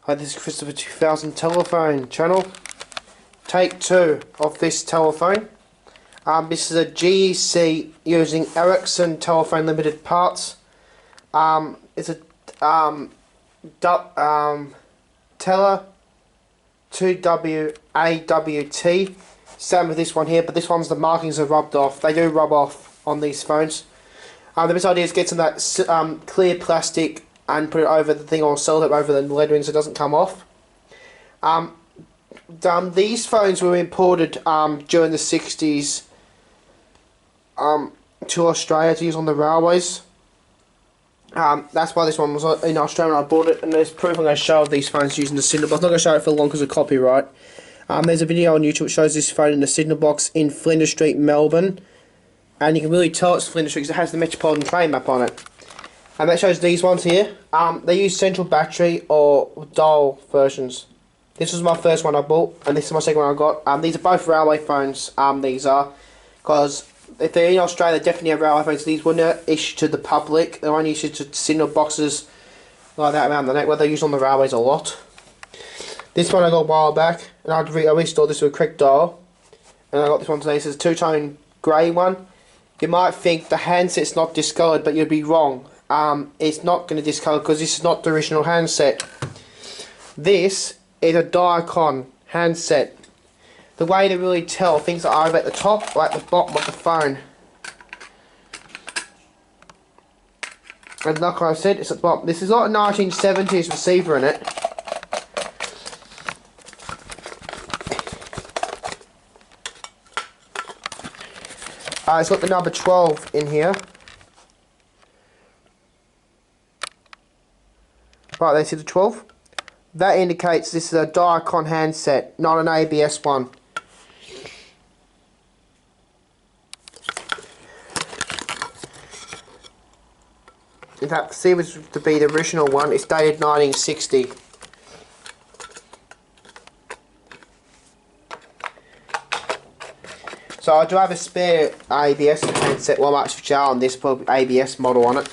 Hi, this is Christopher 2000 telephone channel. Take 2 of this telephone. This is a GEC using Ericsson telephone limited parts. It's a Tele-2W-AWT. Same with this one here, but this one's the markings are rubbed off. They do rub off on these phones. The best idea is get some of that clear plastic and put it over the thing, or sell it over the lettering so it doesn't come off. These phones were imported during the 60s to Australia to use on the railways. That's why this one was in Australia when I bought it, and there's proof I'm going to show of these phones using the signal box. I'm not going to show it for long because of copyright. There's a video on YouTube that shows this phone in the signal box in Flinders Street, Melbourne, and you can really tell it's Flinders Street because it has the Metropolitan train map on it. And that shows these ones here. They use central battery or dial versions. This was my first one I bought, and this is my second one I got. These are both railway phones. These are, because if they're in Australia, they definitely have railway phones. These weren't issued to the public. They're only issued to signal boxes like that around the network. They're used on the railways a lot. This one I got a while back, and I restored this with a correct dial. And I got this one today. This is a two-tone grey one. You might think the handset's not discoloured, but you'd be wrong. It's not going to discolour because this is not the original handset. This is a Diacon handset. The way to really tell things are either at the top or at the bottom of the phone. And like I said, it's at the bottom. This is not a 1970s receiver in it. It's got the number 12 in here. Right, there, see the 12? That indicates this is a Diacon handset, not an ABS one. In fact, see it was to be the original one. It's dated 1960. So I do have a spare ABS handset, well, I'm actually charging this ABS model on it.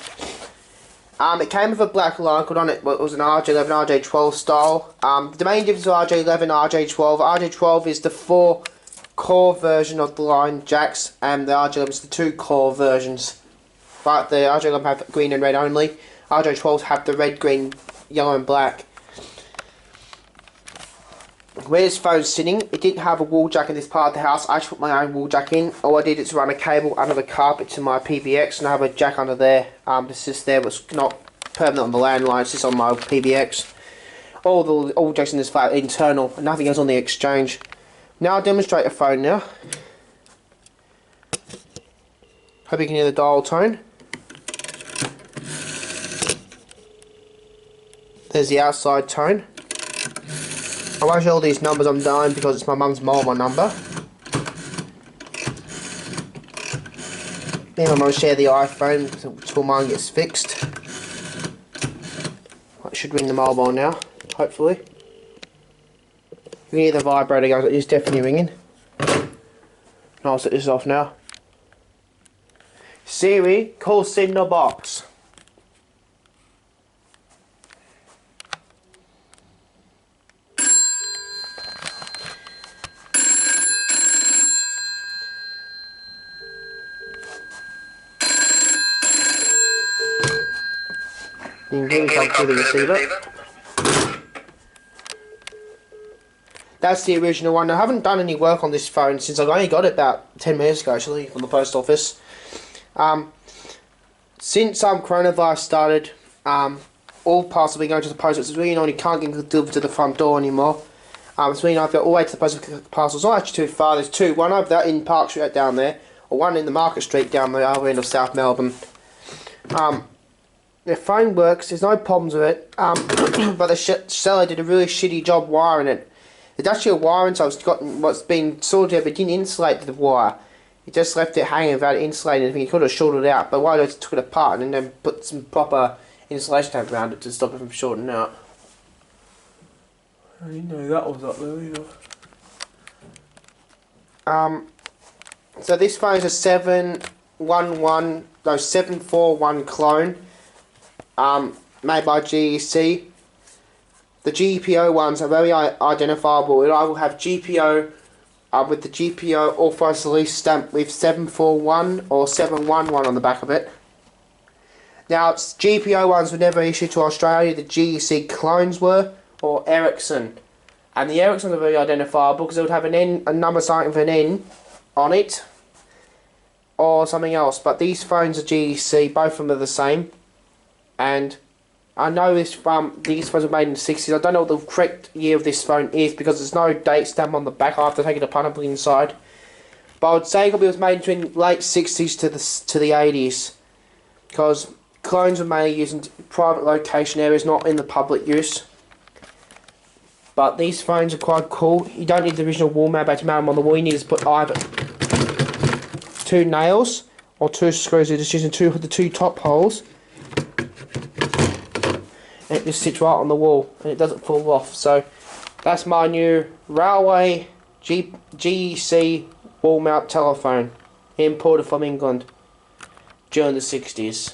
It came with a black line code on it, but it was an RJ11, RJ12 style. The main difference with RJ11 and RJ12, RJ12 is the 4-core version of the line jacks, and the RJ11 is the 2-core versions. But the RJ11 have green and red only. RJ12s have the red, green, yellow and black. Where this phone's sitting, it didn't have a wall jack in this part of the house. I just put my own wall jack in. All I did is run a cable under the carpet to my PBX, and I have a jack under there. It's just there, but it's not permanent on the landline, it's just on my PBX. All jacks in this flat are internal, and nothing else on the exchange. Now I'll demonstrate a phone now. Hope you can hear the dial tone. There's the outside tone. I won't show all these numbers I'm dialing because it's my mum's mobile number. Me and my mum share the iPhone until mine gets fixed. I should ring the mobile now, hopefully. You can hear the vibrator going, it's definitely ringing. I'll set this off now. Siri, call signal box. You can hear me come through the receiver. That's the original one. I haven't done any work on this phone since I only got it about 10 minutes ago, actually, from the post office. Since coronavirus started, all parcels have been going to the post office. It's really annoying, you can't get delivered to the front door anymore. It's really nice to go all the way to the post office parcels. Not actually too far, there's two. One over there in Park Street down there, or one in the Market Street down the other end of South Melbourne. The phone works, there's no problems with it, but the seller did a really shitty job wiring it. It's actually a wiring, so it's got what's been sorted out, but it didn't insulate the wire. He just left it hanging without insulating anything. He could have shorted it out, but why just took it apart and then put some proper insulation tape around it to stop it from shorting out. I didn't know that was up there either. So this phone is a 741 clone. Made by GEC. the GPO ones are very identifiable. It either have GPO with the GPO authorised release stamp with 741 or 711 on the back of it. Now, GPO ones were never issued to Australia. The GEC clones were, or Ericsson. And the Ericssons are very identifiable because it would have an N, a number starting with an N on it, or something else. But these phones are GEC, both of them are the same. And I know these phones were made in the 60s. I don't know what the correct year of this phone is because there's no date stamp on the back. I have to take it apart and put it inside. But I would say it was made between late 60s to the 80s. Because clones were mainly used in private location areas, not in the public use. But these phones are quite cool. You don't need the original wall mount to mount them on the wall. You need to put either 2 nails or 2 screws. You're just using the two top holes. And it just sits right on the wall and it doesn't fall off. So that's my new Railway GEC wall mount telephone, imported from England during the 60s.